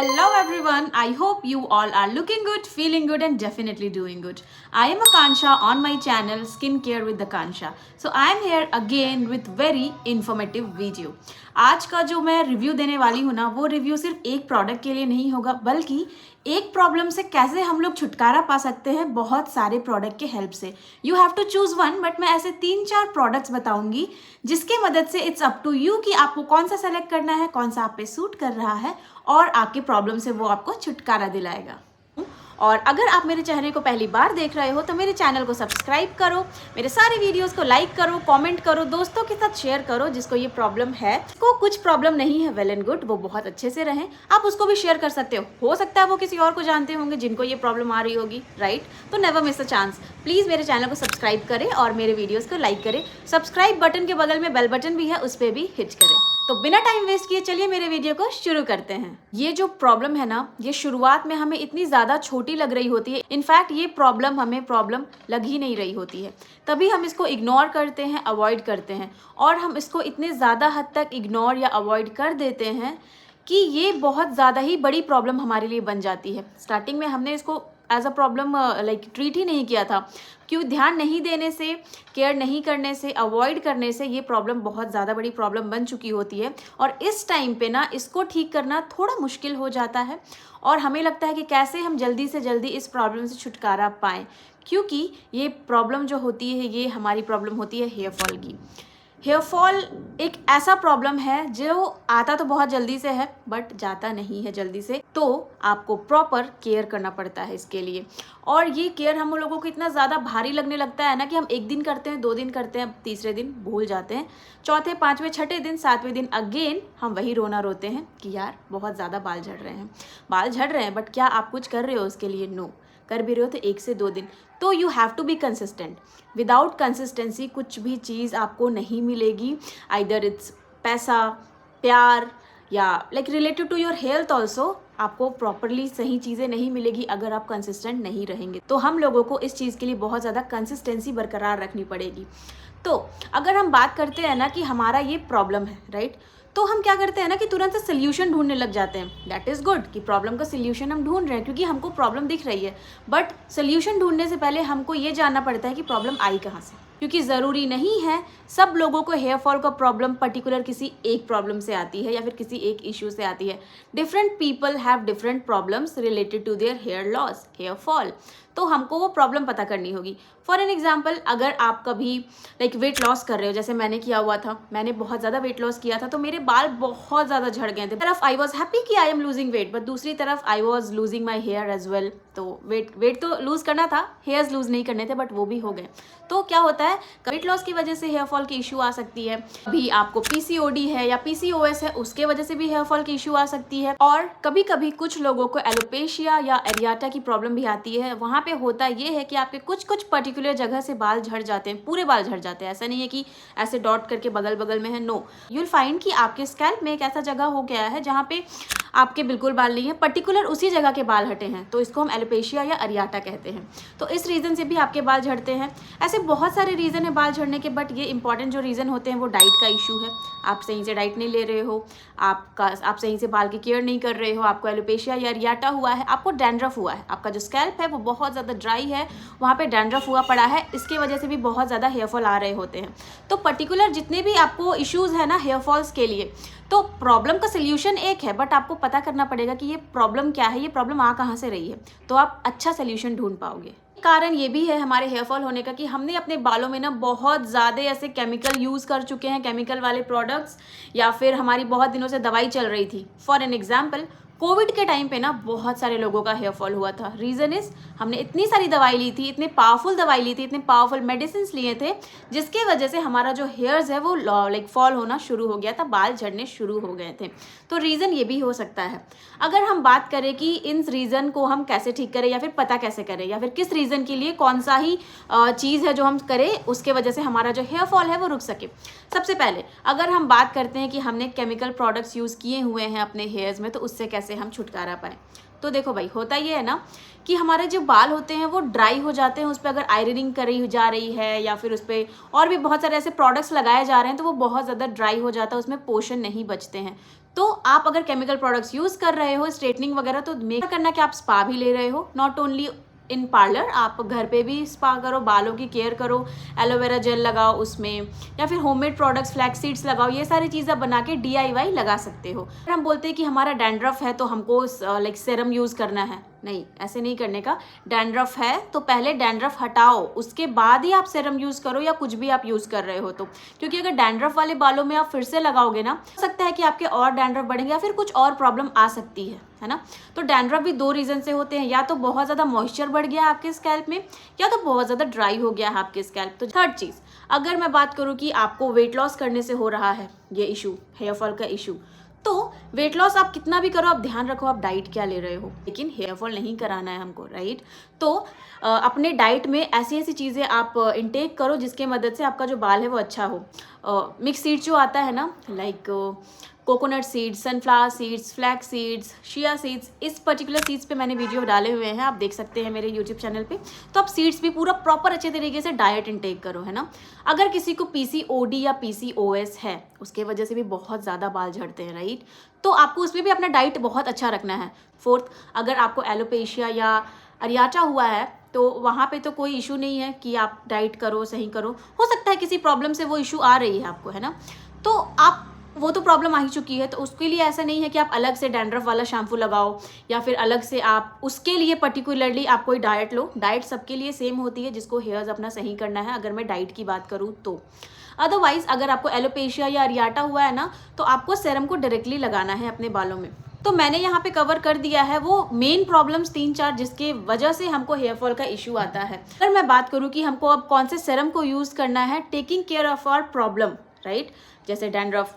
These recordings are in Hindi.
Hello everyone, I hope you all are looking good, feeling good and definitely doing good. I am Akansha on my channel Skincare with Akansha. So I am here again with very informative video. आज का जो मैं रिव्यू देने वाली हूँ ना, वो रिव्यू सिर्फ एक प्रोडक्ट के लिए नहीं होगा, बल्कि एक प्रॉब्लम से कैसे हम लोग छुटकारा पा सकते हैं बहुत सारे प्रोडक्ट के हेल्प से. You have to choose one, but मैं ऐसे 3-4 प्रोडक्ट्स बताऊंगी जिसके मदद से इट्स अप टू यू कि आपको कौन सा सेलेक्ट करना है, कौन सा आप पे सूट कर रहा है और आपके प्रॉब्लम से वो आपको छुटकारा दिलाएगा. और अगर आप मेरे चैनल को पहली बार देख रहे हो तो मेरे चैनल को सब्सक्राइब करो, मेरे सारे वीडियोस को लाइक करो, कमेंट करो, दोस्तों के साथ शेयर करो जिसको ये प्रॉब्लम है. को कुछ प्रॉब्लम नहीं है, वेल एंड गुड, वो बहुत अच्छे से रहें, आप उसको भी शेयर कर सकते हो सकता है वो किसी और को जानते होंगे जिनको ये प्रॉब्लम आ रही होगी, राइट. तो never miss a chance. Please मेरे चैनल को सब्सक्राइब करें और मेरे वीडियोज़ को लाइक करें. सब्सक्राइब बटन के बगल में बेल बटन भी है, उस पर भी हिट करें. तो बिना टाइम वेस्ट किए चलिए मेरे वीडियो को शुरू करते हैं. ये जो प्रॉब्लम है ना, ये शुरुआत में हमें इतनी ज़्यादा छोटी लग रही होती है. इनफैक्ट ये प्रॉब्लम हमें प्रॉब्लम लग ही नहीं रही होती है, तभी हम इसको इग्नोर करते हैं, अवॉइड करते हैं. और हम इसको इतने ज़्यादा हद तक इग्नोर या अवॉइड कर देते हैं कि ये बहुत ज़्यादा ही बड़ी प्रॉब्लम हमारे लिए बन जाती है. स्टार्टिंग में हमने इसको एज अ प्रॉब्लम ट्रीट ही नहीं किया था. क्यों? ध्यान नहीं देने से, केयर नहीं करने से, अवॉइड करने से ये प्रॉब्लम बहुत ज़्यादा बड़ी प्रॉब्लम बन चुकी होती है. और इस टाइम पे ना इसको ठीक करना थोड़ा मुश्किल हो जाता है और हमें लगता है कि कैसे हम जल्दी से जल्दी इस प्रॉब्लम से छुटकारा पाएँ, क्योंकि ये प्रॉब्लम जो होती है ये हमारी प्रॉब्लम होती है हेयर फॉल की. हेयर फॉल एक ऐसा प्रॉब्लम है जो आता तो बहुत जल्दी से है बट जाता नहीं है जल्दी से. तो आपको प्रॉपर केयर करना पड़ता है इसके लिए. और ये केयर हम लोगों को इतना ज़्यादा भारी लगने लगता है ना कि हम एक दिन करते हैं, 2 दिन करते हैं, तीसरे दिन भूल जाते हैं, चौथे, पाँचवें, छठे दिन, 7वें दिन अगेन हम वही रोना रोते हैं कि यार बहुत ज़्यादा बाल झड़ रहे हैं. बाल झड़ रहे हैं बट क्या आप कुछ कर रहे हो उसके लिए? नो. कर भी रहे हो तो 1 से 2 दिन. तो you have to be consistent. Without consistency कुछ भी चीज़ आपको नहीं मिलेगी. आइदर इट्स पैसा, प्यार या related to your health also, आपको प्रॉपरली सही चीज़ें नहीं मिलेगी अगर आप कंसिस्टेंट नहीं रहेंगे. तो हम लोगों को इस चीज़ के लिए बहुत ज़्यादा कंसिस्टेंसी बरकरार रखनी पड़ेगी. तो अगर हम बात करते हैं ना कि हमारा ये प्रॉब्लम है, राइट, तो हम क्या करते हैं ना कि तुरंत से सोल्यूशन ढूंढने लग जाते हैं. दैट इज़ गुड कि प्रॉब्लम का सोल्यूशन हम ढूंढ रहे हैं क्योंकि हमको प्रॉब्लम दिख रही है. बट सोल्यूशन ढूंढने से पहले हमको ये जानना पड़ता है कि प्रॉब्लम आई कहाँ से, क्योंकि ज़रूरी नहीं है सब लोगों को हेयर फॉल का प्रॉब्लम पर्टिकुलर किसी एक प्रॉब्लम से आती है या फिर किसी एक इशू से आती है. Different people have different problems related to their hair loss, hair fall. तो हमको वो प्रॉब्लम पता करनी होगी. फॉर एन एग्जाम्पल, अगर आप कभी वेट लॉस कर रहे हो, जैसे मैंने किया हुआ था, मैंने बहुत ज़्यादा वेट लॉस किया था तो मेरे बाल बहुत ज़्यादा झड़ गए थे. तरफ आई वॉज हैप्पी कि I am losing weight, but दूसरी तरफ I was losing my hair as well. तो वेट तो लूज़ करना था, हेयर्स लूज़ नहीं करने थे, बट वो भी हो गए. तो क्या होता है, वेट लॉस की वजह से हेयर फॉल की इशू आ सकती है. भी आपको पीसीओडी है या पीसीओएस है, उसके वजह से भी हेयर फॉल की इशू आ सकती है. और कभी कभी कुछ लोगों को एलोपेशिया या एरियाटा की प्रॉब्लम भी आती है. वहाँ पे होता ये है कि आपके कुछ पर्टिकुलर जगह से बाल झड़ जाते हैं, पूरे बाल झड़ जाते हैं. ऐसा नहीं है कि ऐसे डॉट करके बगल बगल में है, नो. यू विल फाइंड कि आपके स्कैल्प में एक ऐसा जगह हो गया है जहाँ पे आपके बिल्कुल बाल नहीं है, पर्टिकुलर उसी जगह के बाल हटे हैं. तो इसको हम एलोपेशिया या अरियाटा कहते हैं. तो इस रीज़न से भी आपके बाल झड़ते हैं. ऐसे बहुत सारे रीज़न है बाल झड़ने के, बट ये इंपॉर्टेंट जो रीज़न होते हैं वो डाइट का इशू है. आप सही से डाइट नहीं ले रहे हो, आप सही से बाल की केयर नहीं कर रहे हो, आपको एलोपेशिया या अरियाटा हुआ है, आपको डैंड्रफ हुआ है, आपका जो स्कैल्प है वो बहुत ज़्यादा ड्राई है, वहाँ पे डैंड्रफ हुआ पड़ा है, इसके वजह से भी बहुत ज़्यादा हेयर फॉल आ रहे होते हैं. तो पर्टिकुलर जितने भी आपको इश्यूज़ है ना हेयर फॉल्स के लिए, तो प्रॉब्लम का सोल्यूशन एक है, बट आपको पता करना पड़ेगा कि ये प्रॉब्लम क्या है, ये प्रॉब्लम आ कहाँ से रही है, तो आप अच्छा सोल्यूशन ढूंढ पाओगे. कारण ये भी है हमारे हेयर फॉल होने का कि हमने अपने बालों में ना बहुत ज़्यादा ऐसे केमिकल यूज़ कर चुके हैं, केमिकल वाले प्रोडक्ट्स, या फिर हमारी बहुत दिनों से दवाई चल रही थी. फॉर एन एग्जाम्पल, कोविड के टाइम पे ना बहुत सारे लोगों का हेयर फॉल हुआ था. रीज़न इज़ हमने इतनी सारी दवाई ली थी, इतने पावरफुल दवाई ली थी, इतने पावरफुल मेडिसिन लिए थे, जिसके वजह से हमारा जो हेयर्स है वो फॉल होना शुरू हो गया था, बाल झड़ने शुरू हो गए थे. तो रीज़न ये भी हो सकता है. अगर हम बात करें कि इन रीज़न को हम कैसे ठीक करें या फिर पता कैसे करें, या फिर किस रीज़न के लिए कौन सा ही चीज़ है जो हम करें उसके वजह से हमारा जो हेयर फॉल है वो रुक सके. सबसे पहले अगर हम बात करते हैं कि हमने केमिकल प्रोडक्ट्स यूज़ किए हुए हैं अपने हेयर्स में, तो उससे कैसे हम छुटकारा पाएँ. तो देखो भाई, होता ये है ना कि हमारे जो बाल होते हैं वो ड्राई हो जाते हैं. उस पर अगर आयरनिंग करी जा रही है या फिर उस पर और भी बहुत सारे ऐसे प्रोडक्ट्स लगाए जा रहे हैं तो वो बहुत ज़्यादा ड्राई हो जाता है, उसमें पोषण नहीं बचते हैं. तो आप अगर केमिकल प्रोडक्ट्स यूज़ कर रहे हो स्ट्रेटनिंग वगैरह, तो मेक करना कि आप स्पा भी ले रहे हो, नॉट ओनली इन पार्लर, आप घर पे भी स्पा करो, बालों की केयर करो, एलोवेरा जेल लगाओ उसमें, या फिर होममेड प्रोडक्ट्स फ्लैक्स सीड्स लगाओ। ये सारी चीज़ें बना के DIY लगा सकते हो। अगर हम बोलते हैं कि हमारा डैंड्रफ है तो हमको लाइक सीरम यूज़ करना है, नहीं, ऐसे नहीं करने का। डैंड्रफ है तो पहले डैंड्रफ हटाओ, उसके बाद ही आप सीरम यूज़ करो या कुछ भी आप यूज़ कर रहे हो तो, क्योंकि अगर डैंड्रफ वाले बालों में आप फिर से लगाओगे ना, हो सकता है कि आपके और डैंड्रफ बढ़ेंगे या फिर कुछ और प्रॉब्लम आ सकती है ना। तो डैंड्रफ भी 2 रीज़न से होते हैं, या तो बहुत ज़्यादा मॉइस्चर बढ़ गया आपके स्कैल्प में, या तो बहुत ज़्यादा ड्राई हो गया है आपके स्कैल्प। तो थर्ड चीज़, अगर मैं बात करूँ कि आपको वेट लॉस करने से हो रहा है ये इशू, हेयर फॉल का इशू, तो वेट लॉस आप कितना भी करो, आप ध्यान रखो आप डाइट क्या ले रहे हो, लेकिन हेयर फॉल नहीं कराना है हमको, राइट। तो अपने डाइट में ऐसी ऐसी चीज़ें आप इंटेक करो जिसके मदद से आपका जो बाल है वो अच्छा हो। मिक्स सीड्स जो आता है ना, like coconut seeds, sunflower seeds, flax seeds, chia seeds, इस पर्टिकुलर सीड्स पे मैंने वीडियो डाले हुए हैं, आप देख सकते हैं मेरे यूट्यूब चैनल पे। तो आप सीड्स भी पूरा प्रॉपर अच्छे तरीके से डाइट इंटेक करो, है ना। अगर किसी को PCOD या PCOS है, उसके वजह से भी बहुत ज़्यादा बाल झड़ते हैं, राइट, तो आपको उसमें भी अपना डाइट बहुत अच्छा रखना है। फोर्थ, अगर आपको एलोपेशिया या अरियाचा हुआ है तो वहाँ पे तो कोई इशू नहीं है कि आप डाइट करो, सही करो, हो सकता है किसी प्रॉब्लम से वो इशू आ रही है आपको, है ना, तो आप, वो तो प्रॉब्लम आ ही चुकी है, तो उसके लिए ऐसा नहीं है कि आप अलग से डैंड्रफ वाला शैम्पू लगाओ या फिर अलग से आप उसके लिए पर्टिकुलरली आप कोई डाइट लो। डाइट सबके लिए सेम होती है जिसको हेयर्स अपना सही करना है, अगर मैं डाइट की बात करूँ तो। अदरवाइज अगर आपको एलोपेशिया या अरियाटा हुआ है ना, तो आपको सेरम को डायरेक्टली लगाना है अपने बालों में। तो मैंने यहाँ पे कवर कर दिया है वो मेन प्रॉब्लम्स 3-4 जिसके वजह से हमको हेयर फॉल का इशू आता है। अगर मैं बात करूँ कि हमको अब कौन से सेरम को यूज़ करना है taking care of our problem, right, जैसे डैंड्रफ,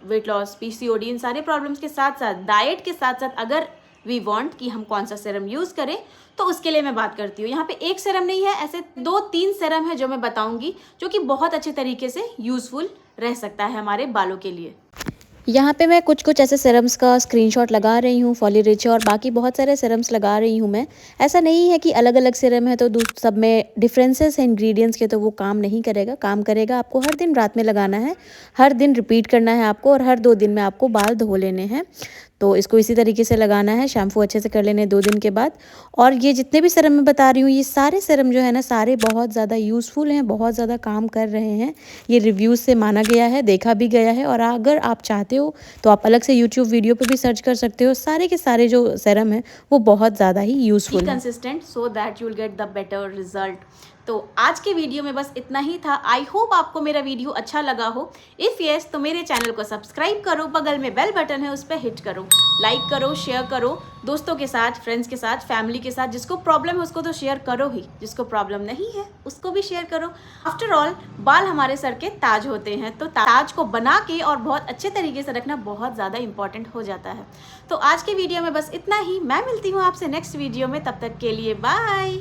वेट लॉस, PCOD, इन सारे प्रॉब्लम्स के साथ साथ डाइट के साथ साथ अगर वी वांट कि हम कौन सा सेरम यूज़ करें, तो उसके लिए मैं बात करती हूँ। यहाँ पे एक सेरम नहीं है, ऐसे 2-3 सेरम है जो मैं बताऊंगी, जो कि बहुत अच्छे तरीके से यूज़फुल रह सकता है हमारे बालों के लिए। यहाँ पे मैं कुछ कुछ ऐसे सीरम्स का स्क्रीनशॉट लगा रही हूँ, फॉलीरिच और बाकी बहुत सारे सीरम्स लगा रही हूँ मैं। ऐसा नहीं है कि अलग अलग सीरम है तो सब में डिफरेंसेस हैं इंग्रेडिएंट्स के, तो वो काम नहीं करेगा। काम करेगा, आपको हर दिन रात में लगाना है, हर दिन रिपीट करना है आपको, और हर 2 दिन में आपको बाल धो लेने हैं। तो इसको इसी तरीके से लगाना है, शैम्पू अच्छे से कर लेने 2 दिन के बाद। और ये जितने भी सीरम मैं बता रही हूँ, ये सारे सीरम जो है ना, सारे बहुत ज़्यादा यूज़फुल हैं, बहुत ज़्यादा काम कर रहे हैं। ये रिव्यूज़ से माना गया है, देखा भी गया है। और अगर आप चाहते हो तो आप अलग से यूट्यूब वीडियो पे भी सर्च कर सकते हो। सारे के सारे जो सीरम है वो बहुत ज़्यादा ही यूज़फुल है। Consistent so that you will get the better result. तो आज के वीडियो में बस इतना ही था। आई होप आपको मेरा वीडियो अच्छा लगा हो। इफ़ येस तो मेरे चैनल को सब्सक्राइब करो, बगल में बेल बटन है उस पर हिट करो, लाइक करो, शेयर करो दोस्तों के साथ, फ्रेंड्स के साथ, फैमिली के साथ। जिसको प्रॉब्लम है उसको तो शेयर करो ही, जिसको प्रॉब्लम नहीं है उसको भी शेयर करो। आफ्टर ऑल बाल हमारे सर के ताज होते हैं, तो ताज को बना के और बहुत अच्छे तरीके से रखना बहुत ज़्यादा इंपॉर्टेंट हो जाता है। तो आज के वीडियो में बस इतना ही। मैं मिलती हूँ आपसे नेक्स्ट वीडियो में, तब तक के लिए बाय।